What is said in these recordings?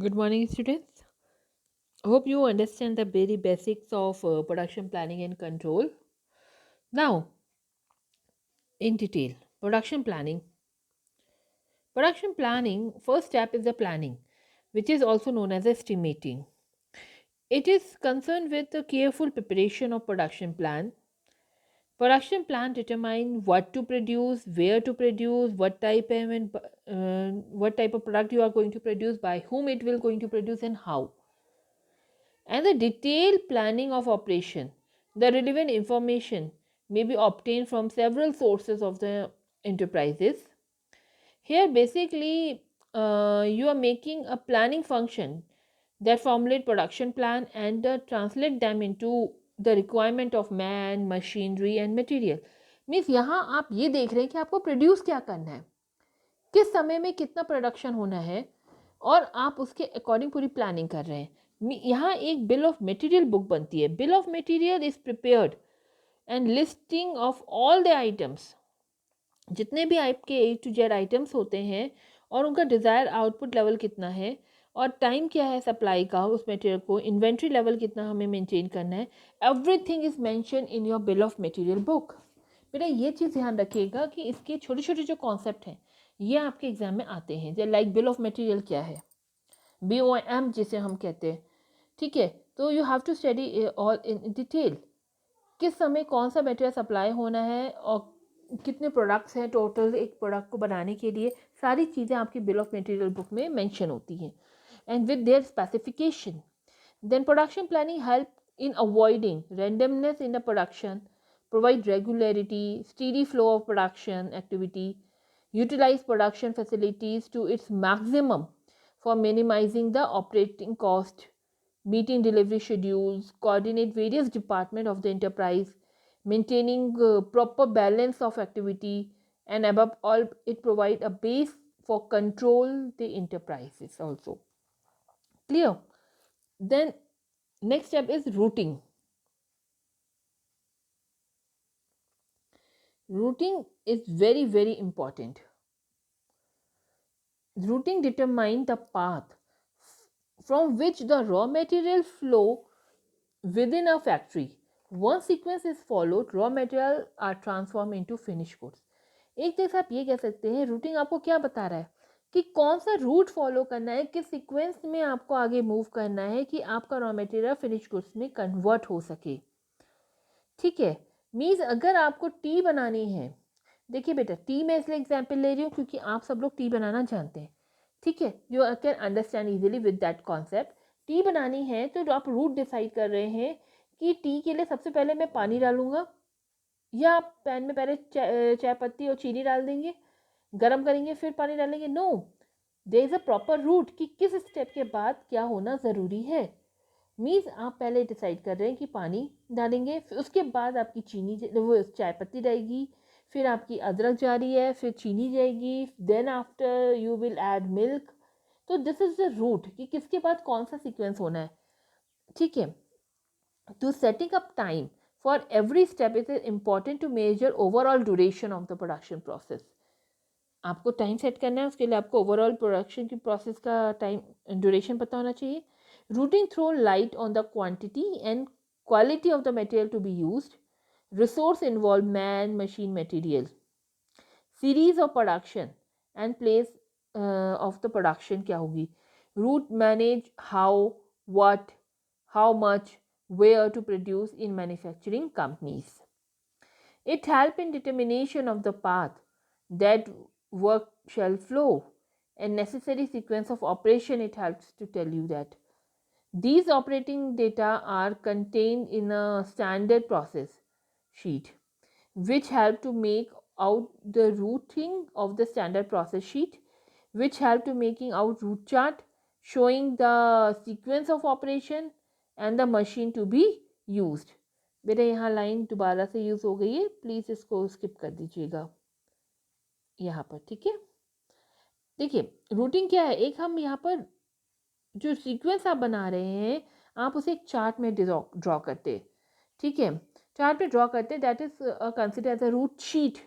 Good morning, students. Hope you understand the very basics of production planning and control. Now, in detail, production planning. Production planning, first step is the planning, which is also known as estimating. It is concerned with the careful preparation of production plan. Production plan determine what to produce, where to produce, what type of product you are going to produce, by whom it will going to produce, and how. And the detailed planning of operation. The relevant information may be obtained from several sources of the enterprises. Here, basically, you are making a planning function that formulate production plan and translate them into the requirement of man, machinery and material. Means यहाँ आप ये देख रहे हैं कि आपको produce क्या करना है, किस समय में कितना प्रोडक्शन होना है, और आप उसके अकॉर्डिंग पूरी प्लानिंग कर रहे हैं. यहाँ एक बिल ऑफ मटेरियल बुक बनती है. Bill of material is prepared and listing of all the items, जितने भी आपके ए टू जेड आइटम्स होते हैं, और उनका डिज़ायर आउटपुट लेवल कितना है, और टाइम क्या है सप्लाई का उस मटेरियल को, इन्वेंट्री लेवल कितना हमें मेंटेन करना है. Everything is mention in your bill of material book. बेटा ये चीज़ ध्यान रखिएगा कि इसके छोटे छोटे जो कॉन्सेप्ट हैं ये आपके एग्जाम में आते हैं. जैसे लाइक बिल ऑफ मटेरियल क्या है, BOM जिसे हम कहते हैं. ठीक है, तो you have to study all in detail. किस समय कौन सा मटेरियल सप्लाई होना है और कितने प्रोडक्ट्स हैं टोटल एक प्रोडक्ट को बनाने के लिए, सारी चीज़ें आपकी बिल ऑफ मटेरियल बुक में मेंशन होती हैं and with their specification. Then production planning help in avoiding randomness in the production, provide regularity, steady flow of production activity, utilize production facilities to its maximum for minimizing the operating cost, meeting delivery schedules, coordinate various departments of the enterprise, maintaining proper balance of activity, and above all, it provide a base for control the enterprises also. Clear? Then next step is routing. Routing is very, very important. Routing determines the path from which the raw material flow within a factory. Once sequence is followed, raw material are transformed into finished goods. एक तरह से आप ये कह सकते हैं routing आपको क्या बता रहा है कि कौन सा रूट फॉलो करना है, किस सीक्वेंस में आपको आगे मूव करना है कि आपका रॉ मटेरियल फिनिश गुड्स में कन्वर्ट हो सके. ठीक है, मीन्स अगर आपको टी बनानी है, देखिए बेटा टी मैं इसलिए एग्जाम्पल ले रही हूँ क्योंकि आप सब लोग टी बनाना जानते हैं. ठीक है, you can understand easily with that concept. T बनानी है तो जो आप रूट डिसाइड कर रहे हैं कि टी के लिए सबसे पहले मैं पानी डालूंगा, या आप पैन में पहले चाय पत्ती और चीनी डाल देंगे, गर्म करेंगे फिर पानी डालेंगे. No, there is a proper route कि किस स्टेप के बाद क्या होना ज़रूरी है. मीन्स आप पहले डिसाइड कर रहे हैं कि पानी डालेंगे, फिर उसके बाद आपकी चीनी वो चाय पत्ती रहेगी, फिर आपकी अदरक जा रही है, फिर चीनी जाएगी, then after you will add milk. तो दिस इज़ द रूट कि किसके बाद कौन सा सीक्वेंस होना है. ठीक है, तो setting up time for every step is important to measure overall duration of the production process. आपको टाइम सेट करना है, उसके लिए आपको ओवरऑल प्रोडक्शन की प्रोसेस का टाइम ड्यूरेशन पता होना चाहिए. Routing throw light on the quantity and quality of the material to be used. Resource involve man, machine, material. Series of production and place of the production क्या होगी. Route manage how, what, how much, where to produce in manufacturing companies. It helps in determination of the path that work shall flow and necessary sequence of operation. It helps to tell you that these operating data are contained in a standard process sheet which help to make out the routing of the standard process sheet, which help to making out route chart showing the sequence of operation and the machine to be used. बेटा यहाँ line दोबारा से use हो गई है, please इसको skip कर दीजिएगा यहाँ पर. ठीक है, देखिए रूटिंग क्या है. एक हम यहाँ पर जो सीक्वेंस आप बना रहे हैं आप उसे एक चार्ट में ड्रॉ करते. ठीक है, चार्ट में ड्रॉ करते, that is consider as a route sheet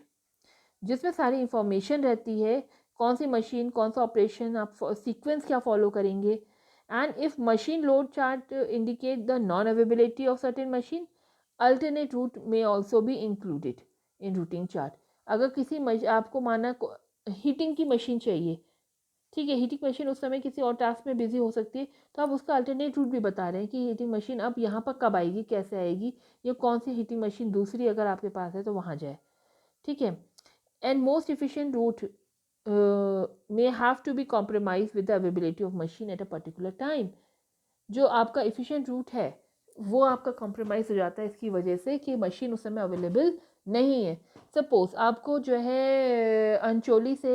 जिसमें सारी इंफॉर्मेशन रहती है, कौन सी मशीन, कौन सा ऑपरेशन, आप सीक्वेंस क्या फॉलो करेंगे, And if machine load chart indicate the non-availability of certain machine, alternate route may also be included in routing chart. अगर किसी आपको माना हीटिंग की मशीन चाहिए, ठीक है, हीटिंग मशीन उस समय किसी और टास्क में बिजी हो सकती है, तो आप उसका अल्टरनेट रूट भी बता रहे हैं कि हीटिंग मशीन अब यहाँ पर कब आएगी, कैसे आएगी, या कौन सी हीटिंग मशीन दूसरी अगर आपके पास है तो वहाँ जाए, ठीक है. And most efficient route may have to be compromised with the availability of machine at a particular time. जो आपका efficient route है वो आपका compromise हो जाता है इसकी वजह से कि मशीन उस समय अवेलेबल नहीं है. सपोज आपको जो है अंचोली से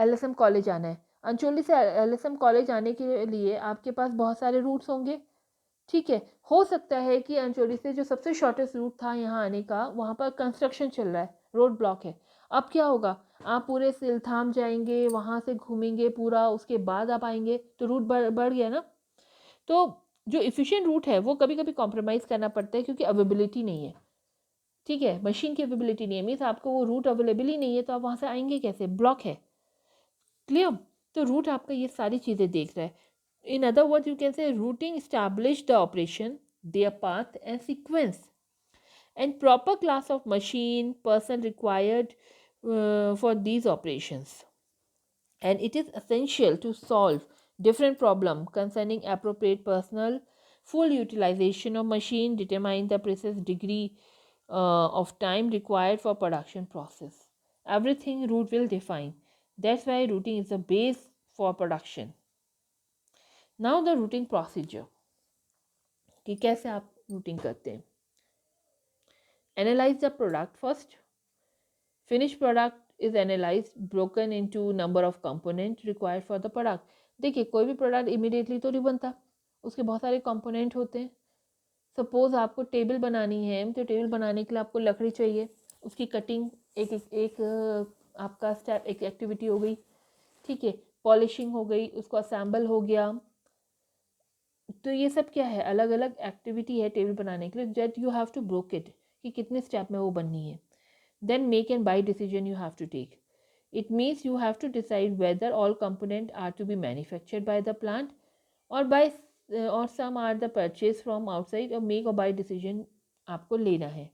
LSM कॉलेज आना है. अंचोली से LSM कॉलेज आने के लिए आपके पास बहुत सारे रूट्स होंगे, ठीक है. हो सकता है कि अंचोली से जो सबसे शॉर्टेस्ट रूट था यहाँ आने का, वहाँ पर कंस्ट्रक्शन चल रहा है, रोड ब्लॉक है. अब क्या होगा, आप पूरे सिलथाम जाएंगे, वहाँ से घूमेंगे पूरा, उसके बाद आप आएंगे, तो रूट बढ़ गया ना. तो जो इफ़िशिएंट रूट है वो कभी कभी कॉम्प्रोमाइज़ करना पड़ता है क्योंकि अवेलेबिलिटी नहीं है, ठीक है, मशीन की अवेलेबिलिटी नहीं है, मीन्स आपको वो रूट अवेलेबल ही नहीं है, तो आप वहाँ से आएंगे कैसे, ब्लॉक है. क्लियर. तो रूट आपका ये सारी चीज़ें देख रहा है. In other words, you can say routing established the operation, their path and sequence, and proper class of machine person required for these operations. And it is essential to solve different problem concerning appropriate personnel, full utilization of machine, determine the precise degree of time required for production process. Everything route will define. That's why routing is the base for production. Now the routing procedure. कि कैसे आप routing करते हैं. Analyse the product first. Finish product is analyse broken into number of component required for the product. देखिए कोई भी product immediately तो नहीं बनता, उसके बहुत सारे कंपोनेंट होते हैं. सपोज आपको टेबल बनानी है, तो टेबल बनाने के लिए आपको लकड़ी चाहिए, उसकी कटिंग एक आपका स्टेप, एक एक्टिविटी हो गई, ठीक है. पॉलिशिंग हो गई, उसको असेंबल हो गया. तो ये सब क्या है, अलग अलग एक्टिविटी है टेबल बनाने के लिए. That you have to broke it कि कितने स्टेप में वो बननी है. Then make and buy decision you have to take. It means you have to decide whether all component are to be manufactured by the plant और buy और some are the purchase from outside. और make और buy decision आपको लेना है,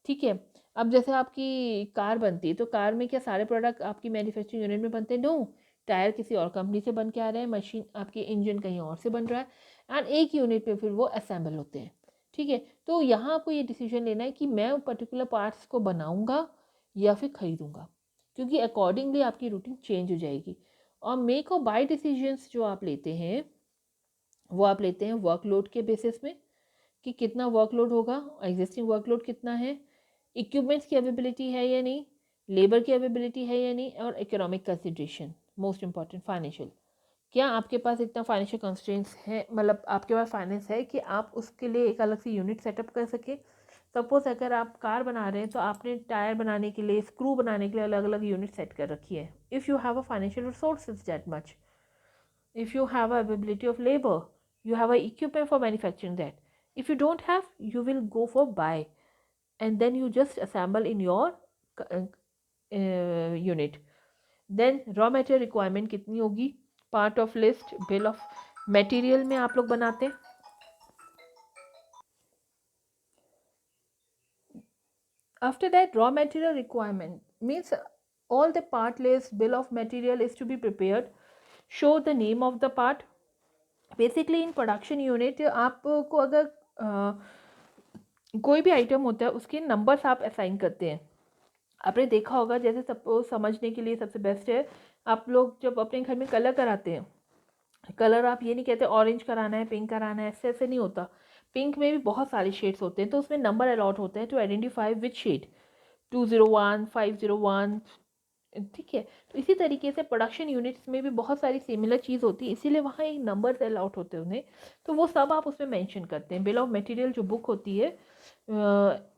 ठीक है. अब जैसे आपकी कार बनती है, तो कार में क्या सारे प्रोडक्ट आपकी मैन्युफैक्चरिंग यूनिट में बनते हैं? नो. टायर किसी और कंपनी से बन के आ रहे हैं, मशीन आपकी इंजन कहीं और से बन रहा है, एंड एक यूनिट में फिर वो असेंबल होते हैं, ठीक है. तो यहाँ आपको ये डिसीजन लेना है कि मैं पर्टिकुलर पार्ट्स को बनाऊंगा या फिर खरीदूंगा, क्योंकि अकॉर्डिंगली आपकी रूटीन चेंज हो जाएगी. और मेक और बाय डिसीजंस जो आप लेते हैं वो आप लेते हैं वर्कलोड के बेसिस में कि कितना वर्कलोड होगा, एग्जिस्टिंग वर्कलोड कितना है, इक्विपमेंट्स की अवेलेबिलिटी है या नहीं, लेबर की अवेलेबिलिटी है या नहीं, और economic consideration, most important financial. क्या आपके पास इतना फाइनेंशियल कंस्ट्रेंट्स है, मतलब आपके पास फाइनेंस है कि आप उसके लिए एक अलग से यूनिट सेटअप कर सके. सपोज अगर आप कार बना रहे हैं तो आपने टायर बनाने के लिए, स्क्रू बनाने के लिए अलग अलग यूनिट सेट कर रखी है. If you have a financial resources that much, if you have a availability of labor, you have a equipment for manufacturing that. If you don't have, you will go for buy, and then you just assemble in your unit. Then raw material requirement कितनी होगी, part of list, bill of material में आप लोग बनाते हैं. After that, raw material requirement means all the part list, bill of material is to be prepared. Show the name of the part. Basically in production unit आपको अगर कोई भी item होता है उसके नंबर्स आप असाइन करते हैं. आपने देखा होगा, जैसे सपोज समझने के लिए सबसे बेस्ट है, आप लोग जब अपने घर में कलर कराते हैं, कलर आप ये नहीं कहते ऑरेंज कराना है, पिंक कराना है, ऐसे ऐसे नहीं होता. पिंक में भी बहुत सारे शेड्स होते हैं, तो उसमें नंबर अलॉट होते हैं टू आइडेंटिफाई विच शेड, 201, 501, ठीक है. तो इसी तरीके से प्रोडक्शन यूनिट्स में भी बहुत सारी सिमिलर चीज़ होती है, इसीलिए वहाँ एक नंबर्स अलॉट होते हैं उन्हें, तो वो सब आप उसमें मेंशन करते हैं. बिल ऑफ मटेरियल जो बुक होती है,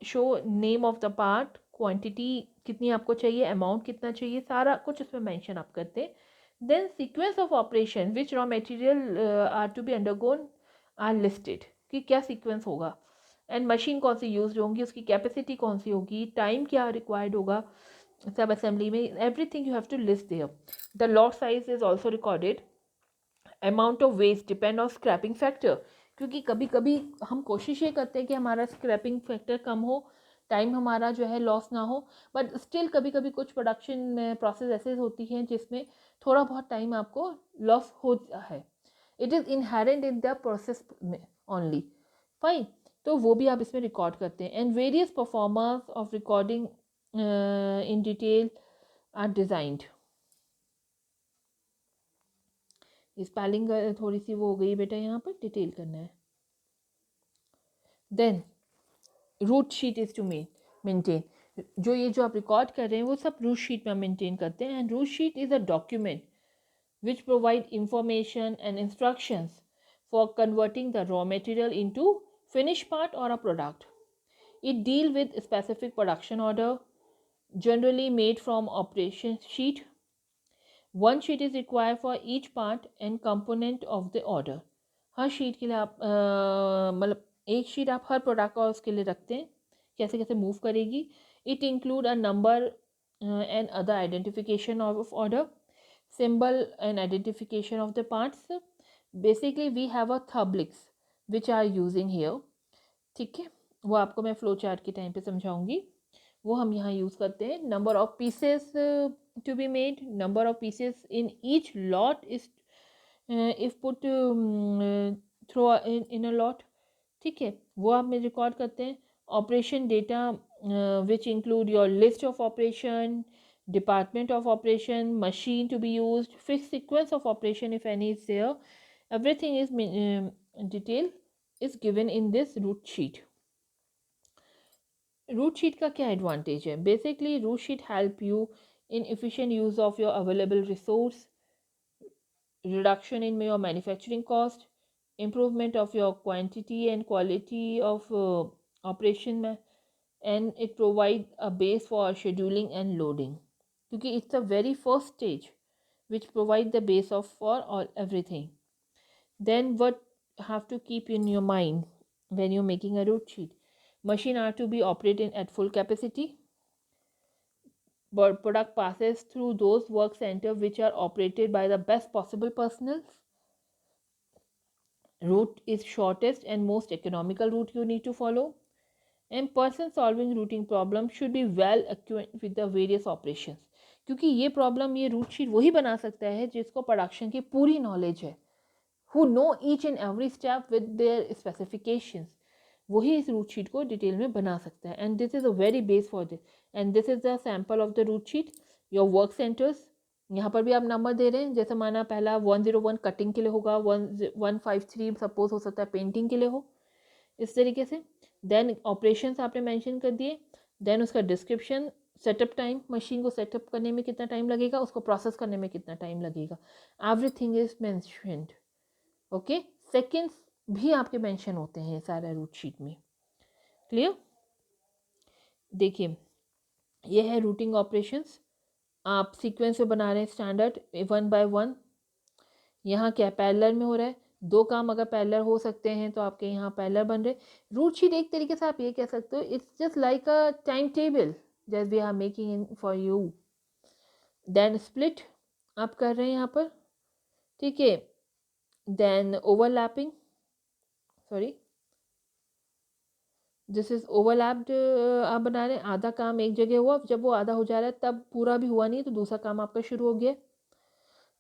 show name of the part, quantity कितनी आपको चाहिए, अमाउंट कितना चाहिए, सारा कुछ उसमें मेंशन आप करते हैं. Then sequence of operation which raw material are to be undergone are listed, कि क्या सीक्वेंस होगा, एंड मशीन कौन सी यूज होंगी, उसकी कैपेसिटी कौन सी होगी, टाइम क्या रिक्वायर्ड होगा सब असेंबली में. Everything you have to list there. The lot size is also recorded amount of waste depend on scrapping factor, क्योंकि कभी कभी हम कोशिश ये करते हैं कि हमारा स्क्रैपिंग फैक्टर कम हो, टाइम हमारा जो है लॉस ना हो, बट स्टिल कभी कभी कुछ प्रोडक्शन में प्रोसेस ऐसे होती हैं जिसमें थोड़ा बहुत टाइम आपको लॉस होता है. It is inherent in the process में ओनली. फाइन. तो वो भी आप इसमें रिकॉर्ड करते हैं. And various performers of recording in detail are designed. Spelling थोड़ी सी वो हो गई बेटा, यहाँ पर डिटेल करना है. Then route sheet is to maintain. जो आप रिकॉर्ड कर रहे हैं वो सब रूट शीट में मेंटेन करते हैं. And route sheet is a document which provide information and instructions for converting the raw material into finished part or a product. It deals with specific production order, generally made from operation sheet. One sheet is required for each part and component of the order. Her sheet के लिए आप मतलब एक sheet आप हर product का उसके लिए रखते हैं, कैसे कैसे मूव करेगी. It include a number and other identification of order, symbol and identification of the parts. Basically we have a thumblicks which are using here. ठीक है, वो आपको मैं फ्लो चार्ट के टाइम पे समझाऊंगी. वो हम यहाँ यूज़ करते हैं. Number of pieces to be made, number of pieces in each lot is if put throw in a lot. ठीक है, वो आप में रिकॉर्ड करते हैं. Operation data which include your list of operation, department of operation, machine to be used, fixed sequence of operation if any is there. Everything is detail is given in this root sheet. Root sheet का क्या advantage है? Basically root sheet help you in efficient use of your available resource, reduction in your manufacturing cost, improvement of your quantity and quality of operation, and it provide a base for scheduling and loading. क्योंकि it's the very first stage which provide the base of for all everything. Then what have to keep in your mind when you're making a route sheet? Machine are to be operated at full capacity. But product passes through those work center which are operated by the best possible personnel. Route is shortest and most economical route you need to follow. And person solving routing problem should be well acquainted with the various operations. क्योंकि ये problem ये root sheet वही बना सकता है जिसको production की पूरी नॉलेज है, who know each and every step with their specifications. वही इस रूट शीट को डिटेल में बना सकता है. And this is a very base for this. And this is the sample of the route sheet. Your work centres, यहाँ पर भी आप नंबर दे रहे हैं. जैसे माना पहला 101 कटिंग के लिए होगा, 153 सपोज हो सकता है पेंटिंग के लिए हो, इस तरीके से. देन ऑपरेशंस आपने मेंशन कर दिए. देन उसका डिस्क्रिप्शन, सेटअप टाइम, मशीन को सेटअप करने में कितना टाइम लगेगा, उसको प्रोसेस करने में कितना टाइम लगेगा, everything is mentioned. Okay, seconds भी आपके मेंशन होते हैं सारा रूट शीट में. क्लियर? देखिए ये है रूटिंग ऑपरेशंस. आप सीक्वेंस में बना रहे हैं स्टैंडर्ड 1 by 1. यहाँ क्या पैरेलल में हो रहा है, दो काम अगर पैरेलल हो सकते हैं तो आपके यहाँ पैरेलल बन रहे. रूट शीट एक तरीके से आप ये कह सकते हो, it's just like a time table जैसे we are making in for you. Then split आप कर रहे हैं यहाँ पर. ठीक है. Then overlapping, sorry this is overlapped. आप बना रहे हैं आधा काम एक जगह हुआ, जब वो आधा हो जा रहा है तब पूरा भी हुआ नहीं तो दूसरा काम आपका शुरू हो गया.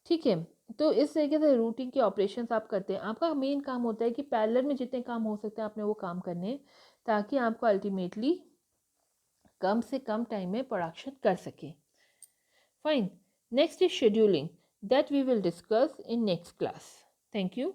ठीक है. तो इस तरीके से रूटिंग के ऑपरेशंस आप करते हैं. आपका मेन काम होता है कि पैरेलल में जितने काम हो सकते हैं आपने वो काम करने हैं ताकि आपको अल्टीमेटली कम से कम टाइम में प्रोडक्शन कर सके. Fine. Next is scheduling, that we will discuss in next class. Thank you.